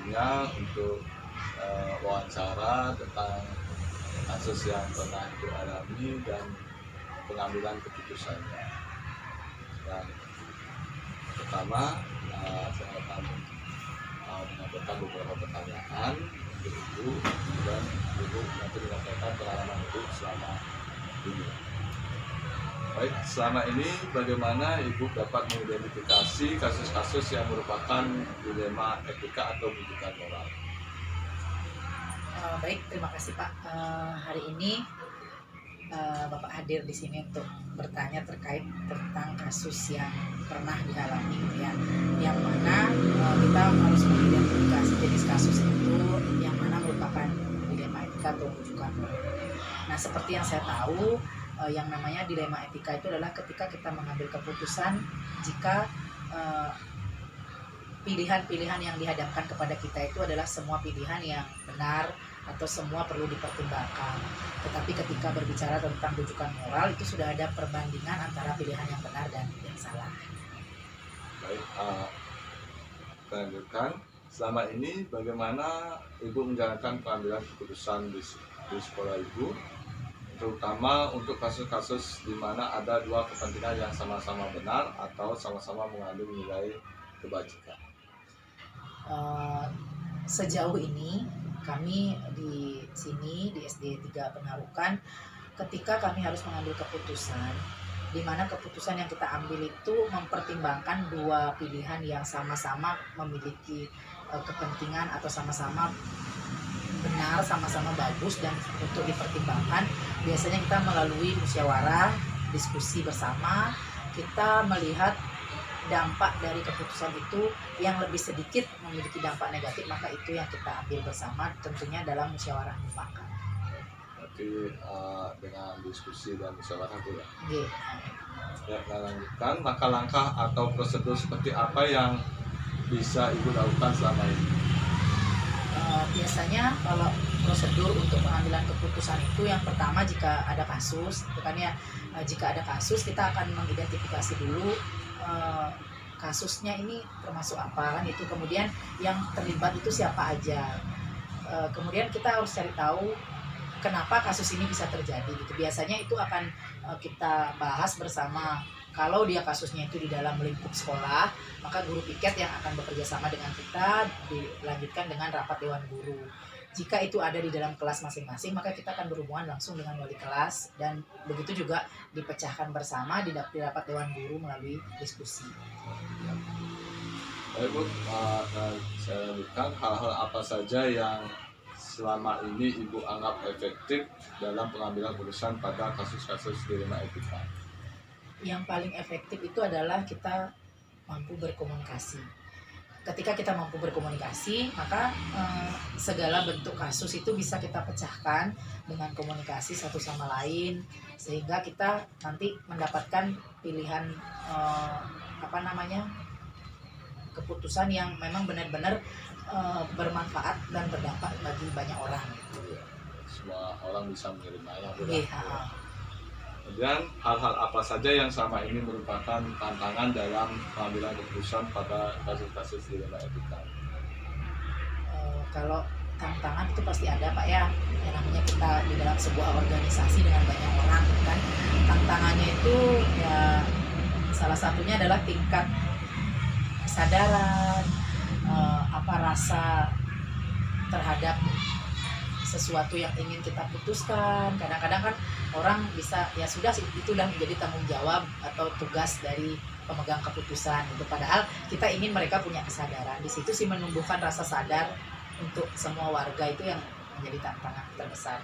waktunya untuk wawancara tentang kasus yang pernah Ibu alami dan pengambilan keputusannya. Dan pertama, saya akan menyampaikan beberapa pertanyaan untuk Ibu, dan Ibu nanti menyampaikan pengalaman Ibu selama ini. Baik, selama ini bagaimana Ibu dapat mengidentifikasi kasus-kasus yang merupakan dilema etika atau rujukan moral? Baik, terima kasih Pak. Hari ini Bapak hadir di sini untuk bertanya terkait tentang kasus yang pernah dialami, ya, yang mana kita harus mengidentifikasi jenis kasus itu yang mana merupakan dilema etika atau rujukan moral. Nah, seperti yang saya tahu, yang namanya dilema etika itu adalah ketika kita mengambil keputusan jika pilihan-pilihan yang dihadapkan kepada kita itu adalah semua pilihan yang benar atau semua perlu dipertimbangkan. Tetapi ketika berbicara tentang rujukan moral, itu sudah ada perbandingan antara pilihan yang benar dan yang salah. Baik, kita lanjutkan. Selama ini bagaimana Ibu menjalankan pengambilan keputusan di sekolah Ibu, terutama untuk kasus-kasus di mana ada dua kepentingan yang sama-sama benar atau sama-sama mengandung nilai kebajikan? Sejauh ini kami di sini di SD 3 Penarukan, ketika kami harus mengambil keputusan, di mana keputusan yang kita ambil itu mempertimbangkan dua pilihan yang sama-sama memiliki kepentingan atau sama-sama benar, sama-sama bagus dan untuk dipertimbangkan. Biasanya kita melalui musyawarah, diskusi bersama, kita melihat dampak dari keputusan itu yang lebih sedikit memiliki dampak negatif, maka itu yang kita ambil bersama, tentunya dalam musyawarah mufakat. Berarti dengan diskusi dan musyawarah Bu ya? Oke. Ya, kita lanjutkan. Langkah-langkah atau prosedur seperti apa yang bisa Ibu lakukan selama ini? Biasanya kalau prosedur untuk pengambilan keputusan itu yang pertama, jika ada kasus, bukannya jika ada kasus kita akan mengidentifikasi dulu kasusnya ini termasuk apa kan itu, kemudian yang terlibat itu siapa aja, kemudian kita harus cari tahu kenapa kasus ini bisa terjadi gitu. Biasanya itu akan kita bahas bersama. Kalau dia kasusnya itu di dalam lingkup sekolah, maka guru piket yang akan bekerja sama dengan kita, dilanjutkan dengan rapat dewan guru. Jika itu ada di dalam kelas masing-masing, maka kita akan berhubungan langsung dengan wali kelas, dan begitu juga dipecahkan bersama di rapat dewan guru melalui diskusi. Baik Bu, saya lanjutkan. Hal-hal apa saja yang selama ini Ibu anggap efektif dalam pengambilan keputusan pada kasus-kasus dilema etika? Yang paling efektif itu adalah kita mampu berkomunikasi. Ketika kita mampu berkomunikasi, maka segala bentuk kasus itu bisa kita pecahkan dengan komunikasi satu sama lain, sehingga kita nanti mendapatkan pilihan keputusan yang memang benar-benar bermanfaat dan berdampak bagi banyak orang. Semua orang bisa menerimanya Bu. Iya. Kemudian hal-hal apa saja yang selama ini merupakan tantangan dalam pengambilan keputusan pada kasus-kasus dilema etika? Kalau tantangan itu pasti ada Pak ya. Yang namanya kita di dalam sebuah organisasi dengan banyak orang kan. Tantangannya itu ya salah satunya adalah tingkat kesadaran, rasa terhadap sesuatu yang ingin kita putuskan. Kadang-kadang kan orang bisa ya sudah itulah menjadi tanggung jawab atau tugas dari pemegang keputusan itu, padahal kita ingin mereka punya kesadaran. Di situ sih menumbuhkan rasa sadar untuk semua warga, itu yang menjadi tantangan terbesar.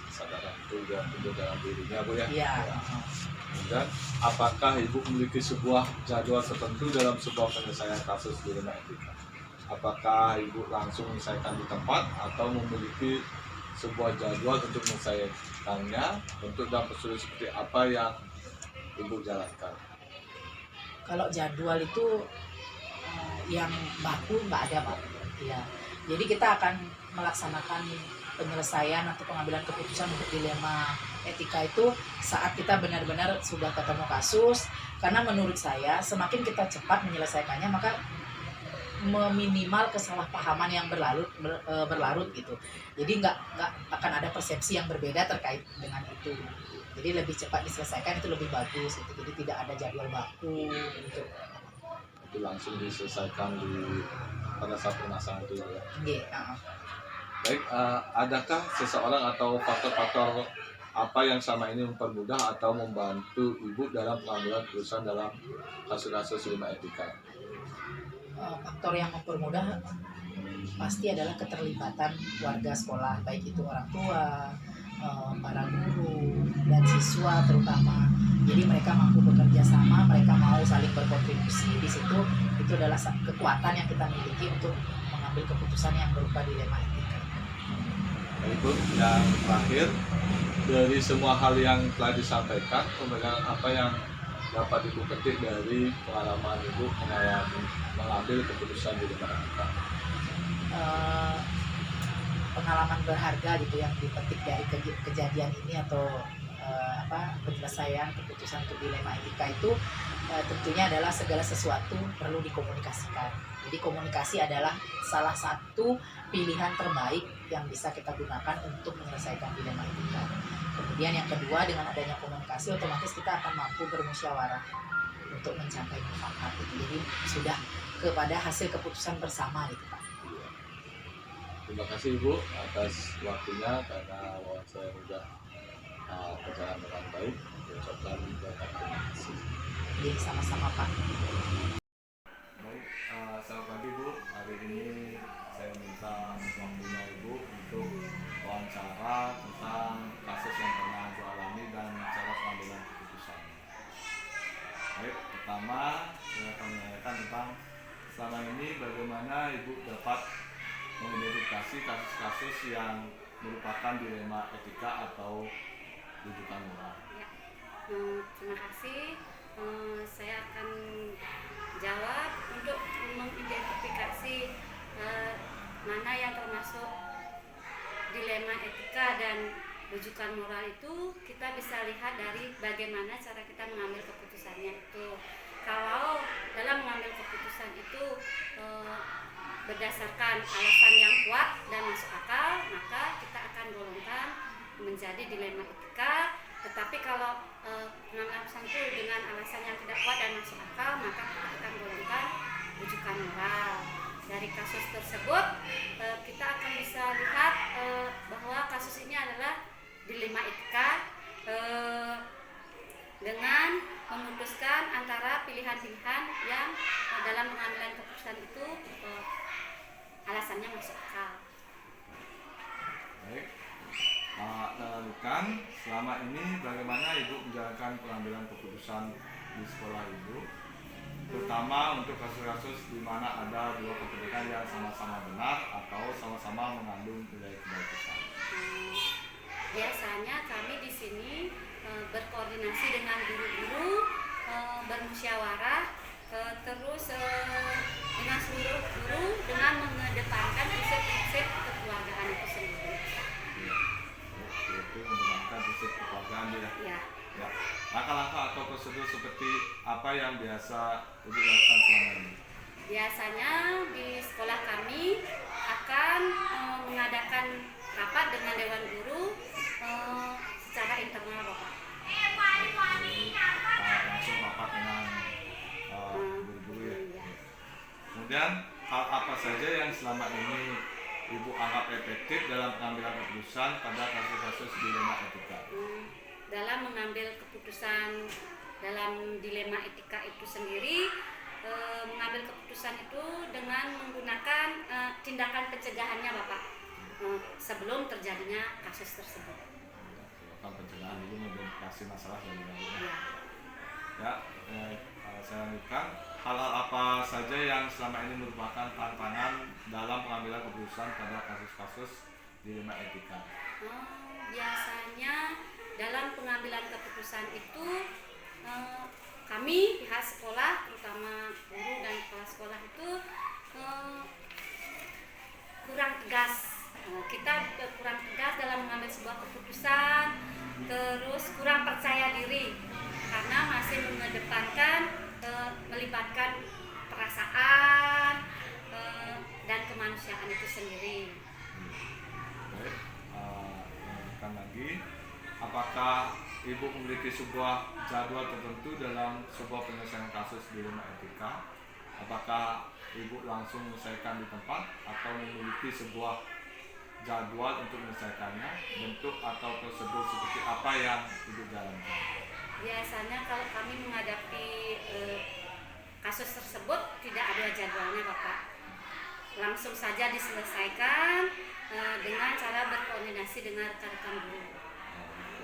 Kesadaran itu juga tumbuh dalam dirinya Bu ya. Iya. Dan apakah Ibu memiliki sebuah jadwal tertentu dalam sebuah penyelesaian kasus dilema etika? Apakah Ibu langsung menyelesaikan di tempat atau memiliki sebuah jadwal untuk menyelesaikannya, untuk dalam prosedur seperti apa yang Ibu jalankan? Kalau jadwal itu yang baku nggak ada Pak. Ya. Jadi kita akan melaksanakan penyelesaian atau pengambilan keputusan untuk dilema etika itu saat kita benar-benar sudah ketemu kasus. Karena menurut saya semakin kita cepat menyelesaikannya, maka meminimal kesalahpahaman yang berlarut gitu. Jadi nggak akan ada persepsi yang berbeda terkait dengan itu. Jadi lebih cepat diselesaikan itu lebih bagus gitu. Jadi tidak ada jadwal baku gitu. Itu langsung diselesaikan pada saat pemasangan itu ya. Yeah. Baik, adakah seseorang atau faktor-faktor apa yang selama ini mempermudah atau membantu Ibu dalam pengambilan keputusan dalam kasus-kasus dilema etika? Faktor yang mempermudah pasti adalah keterlibatan warga sekolah, baik itu orang tua, para guru, dan siswa terutama. Jadi mereka mampu bekerja sama, mereka mau saling berkontribusi di situ. Itu adalah kekuatan yang kita miliki untuk mengambil keputusan yang berupa dilema etika. Ibu, yang terakhir, dari semua hal yang telah disampaikan, kemudian apa yang dapat Ibu petik dari pengalaman Ibu mengambil keputusan dilema etika? Pengalaman berharga gitu yang dipetik dari kejadian ini atau penyelesaian keputusan untuk dilema etika itu tentunya adalah segala sesuatu perlu dikomunikasikan. Jadi komunikasi adalah salah satu pilihan terbaik yang bisa kita gunakan untuk menyelesaikan dilema etika. Kemudian yang kedua, dengan adanya komunikasi otomatis kita akan mampu bermusyawarah untuk mencapai mufakat itu. Jadi sudah kepada hasil keputusan bersama gitu Pak. Terima kasih Ibu atas waktunya, karena wawancara sudah berjalan dengan baik. Ucapkan terima kasih. Jadi sama-sama Pak. Baik, selamat pagi Bu. Hari ini saya minta waktunya Ibu untuk wawancara tentang kasus yang pernah Ibu alami dan cara pengambilan keputusan. Baik, pertama saya akan menanyakan tentang selama ini bagaimana Ibu dapat mengidentifikasi kasus-kasus yang merupakan dilema etika atau rujukan moral. Ya, terima kasih. Saya akan jawab untuk mengidentifikasi mana yang termasuk dilema etika dan rujukan moral itu kita bisa lihat dari bagaimana cara kita mengambil keputusannya itu. Kalau dalam mengambil keputusan itu berdasarkan alasan yang kuat dan masuk akal, maka kita akan golongkan menjadi dilema etika. Tetapi kalau pengambilan keputusan itu dengan alasan yang tidak kuat dan masuk akal, maka kita akan golongkan rujukan moral. Dari kasus tersebut kita akan bisa lihat bahwa kasus ini adalah dilema etika dengan memutuskan antara pilihan-pilihan yang dalam pengambilan keputusan itu alasannya masuk akal. Baik, lakukan selama ini bagaimana Ibu menjalankan pengambilan keputusan di sekolah Ibu, terutama untuk kasus-kasus di mana ada dua kepentingan yang sama-sama benar atau sama-sama mengandung nilai kebaikan. Biasanya kami di sini berkoordinasi dengan guru-guru, bermusyawarah, terus dengan seluruh guru dengan mengedepankan prinsip-prinsip kekeluargaan itu sendiri. Itu menggunakan prinsip kekeluargaan ya. Ya. Ya. Langkah-langkah atau prosedur seperti apa yang biasa Ibu lakukan selama ini? Biasanya di sekolah kami akan mengadakan rapat dengan dewan guru secara internal Bapak. Langsung rapat dengan guru-guru ya. Kemudian hal apa saja yang selama ini Ibu anggap efektif dalam pengambilan keputusan pada kasus-kasus dilema etika? Dalam mengambil keputusan dalam dilema etika itu sendiri, mengambil keputusan itu dengan menggunakan tindakan pencegahannya Bapak sebelum terjadinya kasus tersebut. Melakukan pencegahan dulu mengidentifikasi masalah dari Ya. Ya, saya lanjutkan. Hal-hal apa saja yang selama ini merupakan tantangan dalam pengambilan keputusan pada kasus-kasus dilema etika? Biasanya dalam pengambilan keputusan itu kami pihak sekolah, terutama guru dan kepala sekolah itu kurang tegas. Kita kurang tegas dalam mengambil sebuah keputusan, terus kurang percaya diri karena masih mengedepankan melibatkan perasaan, kemanusiaan itu sendiri. Baik, lanjutkan lagi. Apakah Ibu memiliki sebuah jadwal tertentu dalam sebuah penyelesaian kasus di rumah etika? Apakah Ibu langsung menyelesaikan di tempat atau memiliki sebuah jadwal untuk menyelesaikannya? Bentuk atau prosedur seperti apa yang Ibu jalankan? Biasanya kalau kami menghadapi kasus tersebut tidak ada jadwalnya Bapak. Langsung saja diselesaikan dengan cara berkoordinasi dengan rekan-rekan guru.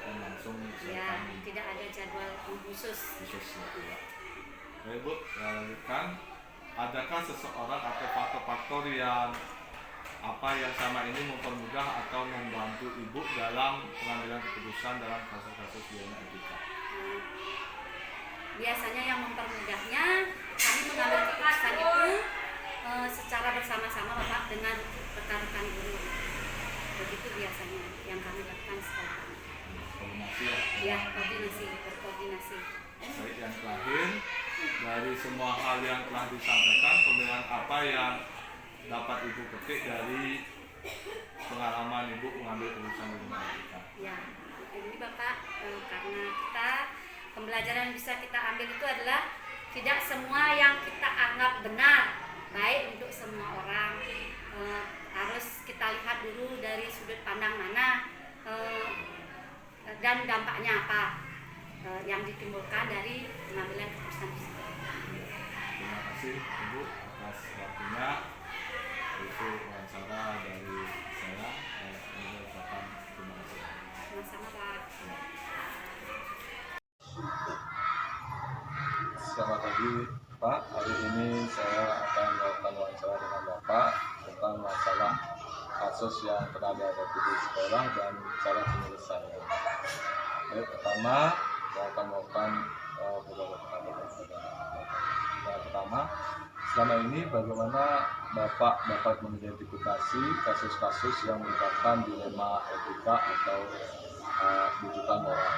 Langsung Ya, menyelesaikan tidak ada jadwal khusus. ya. Baik Bu, lanjutkan. Adakah seseorang atau faktor-faktor yang sama ini mempermudah atau membantu Ibu dalam pengambilan keputusan dalam kasus-kasus pidana etika? Biasanya yang mempermudahnya kami mengambil keputusan itu secara bersama-sama Bapak dengan rekan-rekan guru. Begitu biasanya yang kami lakukan sekarang. Koordinasi ya. Ya, berkoordinasi. Baik, yang terakhir, dari semua hal yang telah disampaikan, pemilihan apa yang dapat Ibu petik dari pengalaman Ibu mengambil keputusan di rumah etika? Ya, ini Bapak karena pembelajaran yang bisa kita ambil itu adalah tidak semua yang kita anggap benar baik untuk semua orang. Harus kita lihat dulu dari sudut pandang mana dan dampaknya apa yang ditimbulkan dari pengambilan keputusan tersebut. Terima kasih Ibu atas waktunya. Itu wawancara dari saya. Saya ucapkan terima kasih. Sama-sama Pak. Selamat pagi Pak. Hari ini saya akan melakukan wawancara dengan Bapak tentang masalah kasus yang pernah dihadapi di sekolah dan cara penyelesaian. Baik, pertama saya akan melakukan beberapa pertanyaan kepada Bapak. Yang pertama, selama ini bagaimana Bapak dapat mengidentifikasi kasus-kasus yang melibatkan dilema etika atau rujukan moral?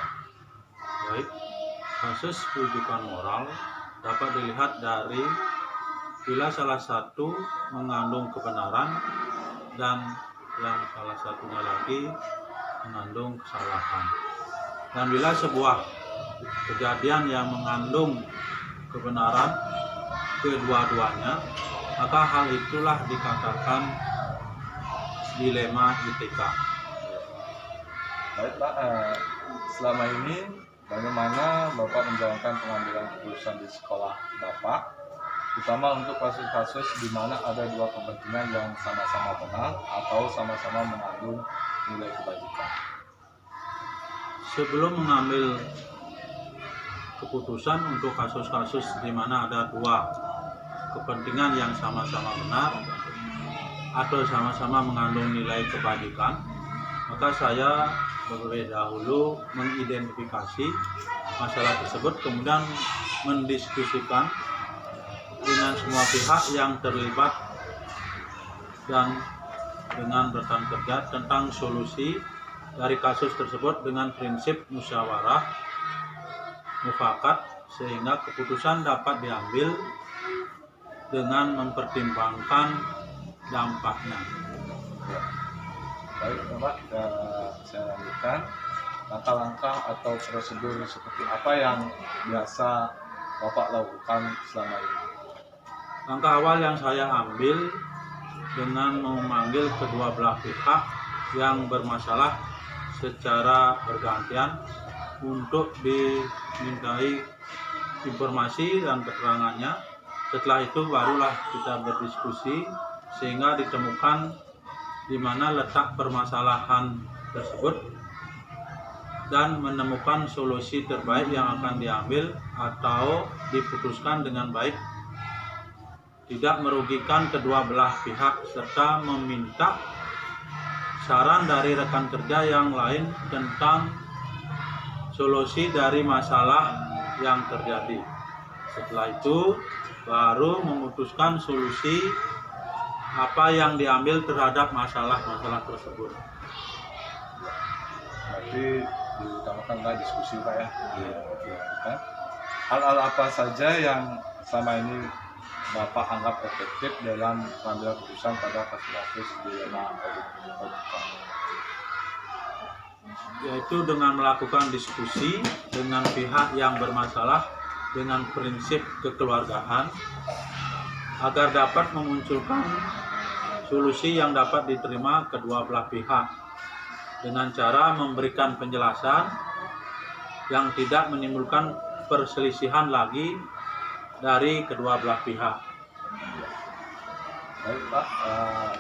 Baik, kasus rujukan moral dapat dilihat dari bila salah satu mengandung kebenaran dan yang salah satunya lagi mengandung kesalahan. Dan bila sebuah kejadian yang mengandung kebenaran kedua-duanya, maka hal itulah dikatakan dilema etika. Baik Pak, selama ini bagaimana Bapak menjalankan pengambilan keputusan di sekolah Bapak, terutama untuk kasus-kasus di mana ada dua kepentingan yang sama-sama benar atau sama-sama mengandung nilai kebajikan? Sebelum mengambil keputusan untuk kasus-kasus di mana ada dua kepentingan yang sama-sama benar atau sama-sama mengandung nilai kebajikan, maka saya terlebih dahulu mengidentifikasi masalah tersebut, kemudian mendiskusikan dengan semua pihak yang terlibat dan dengan rekan kerja tentang solusi dari kasus tersebut dengan prinsip musyawarah mufakat, sehingga keputusan dapat diambil dengan mempertimbangkan dampaknya. Baik Bapak, saya lanjutkan. Langkah-langkah atau prosedur seperti apa yang biasa Bapak lakukan selama ini? Langkah awal yang saya ambil dengan memanggil kedua belah pihak yang bermasalah secara bergantian untuk dimintai informasi dan keterangannya. Setelah itu barulah kita berdiskusi sehingga ditemukan di mana letak permasalahan tersebut dan menemukan solusi terbaik yang akan diambil atau diputuskan dengan baik, tidak merugikan kedua belah pihak, serta meminta saran dari rekan kerja yang lain tentang solusi dari masalah yang terjadi. Setelah itu baru memutuskan solusi apa yang diambil terhadap masalah-masalah tersebut. Berarti diutamakanlah diskusi Pak ya. Hal-hal apa saja yang selama ini Bapak anggap efektif dalam pengambilan keputusan pada kasus-kasus dilema etika? Yaitu dengan melakukan diskusi dengan pihak yang bermasalah dengan prinsip kekeluargaan agar dapat memunculkan solusi yang dapat diterima kedua belah pihak dengan cara memberikan penjelasan yang tidak menimbulkan perselisihan lagi dari kedua belah pihak. Baik Pak,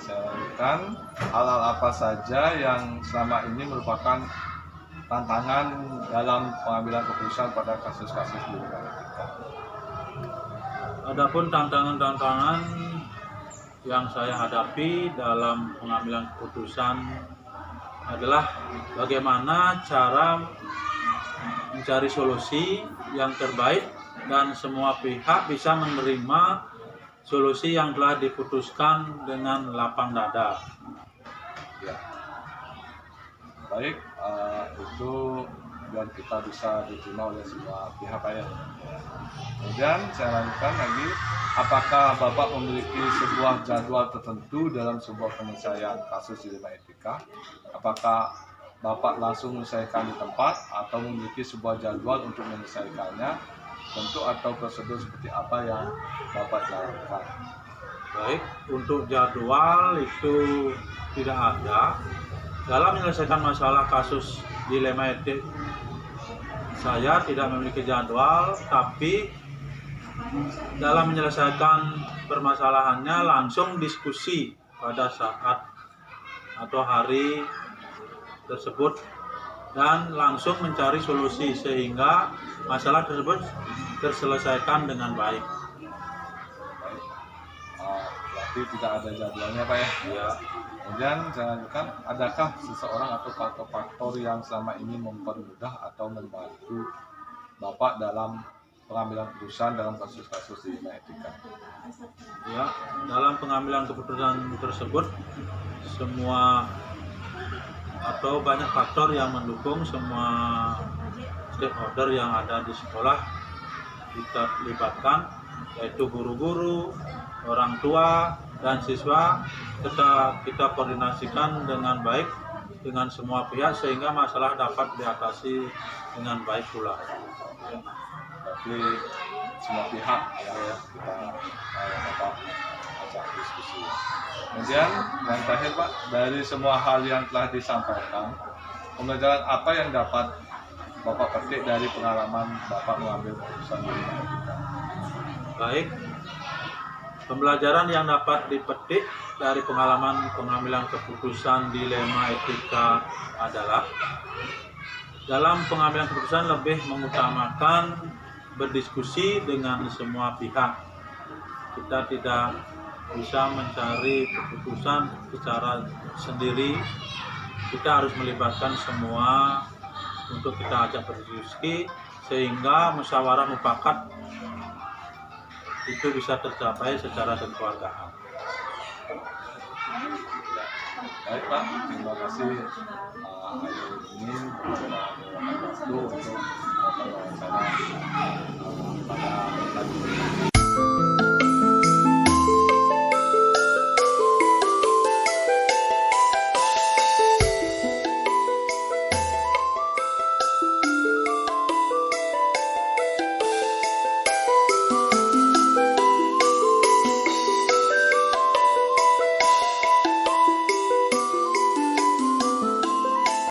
saya lanjutkan. Hal-hal apa saja yang selama ini merupakan tantangan dalam pengambilan keputusan pada kasus-kasus dilema etika? Adapun tantangan-tantangan yang saya hadapi dalam pengambilan keputusan adalah bagaimana cara mencari solusi yang terbaik dan semua pihak bisa menerima solusi yang telah diputuskan dengan lapang dada. Ya. Baik, itu biar kita bisa diterima oleh semua pihak Pak ya. Kemudian saya lanjutkan lagi, apakah Bapak memiliki sebuah jadwal tertentu dalam sebuah penyelesaian kasus dilema etika? Apakah Bapak langsung menyelesaikan di tempat atau memiliki sebuah jadwal untuk menyelesaikannya? Bentuk atau prosedur seperti apa yang Bapak jalankan? Baik, untuk jadwal itu tidak ada. Dalam menyelesaikan masalah kasus dilema etik, saya tidak memiliki jadwal, tapi dalam menyelesaikan permasalahannya langsung diskusi pada saat atau hari tersebut dan langsung mencari solusi sehingga masalah tersebut terselesaikan dengan baik. Baik, berarti tidak ada jadwalnya Pak ya? Ya. Kemudian saya lanjutkan, adakah seseorang atau faktor-faktor yang selama ini mempermudah atau membantu Bapak dalam pengambilan keputusan dalam kasus-kasus dilema etika? Ya, dalam pengambilan keputusan tersebut semua atau banyak faktor yang mendukung, semua stakeholder yang ada di sekolah kita libatkan, yaitu guru-guru, orang tua, dan siswa. Kita koordinasikan dengan baik dengan semua pihak sehingga masalah dapat diatasi dengan baik pula. Berarti semua pihak ya kita Bapak ajak diskusi. Kemudian yang terakhir Pak, dari semua hal yang telah disampaikan, pembelajaran apa yang dapat Bapak petik dari pengalaman Bapak mengambil keputusan dilema etika? Baik, pembelajaran yang dapat dipetik dari pengalaman pengambilan keputusan dilema etika adalah dalam pengambilan keputusan lebih mengutamakan berdiskusi dengan semua pihak. Kita tidak bisa mencari keputusan secara sendiri. Kita harus melibatkan semua untuk kita ajak berdiskusi sehingga musyawarah mufakat itu bisa tercapai secara kekeluargaan. Baik Pak, terima kasih hari ini beberapa waktu untuk wawancara pada tadi.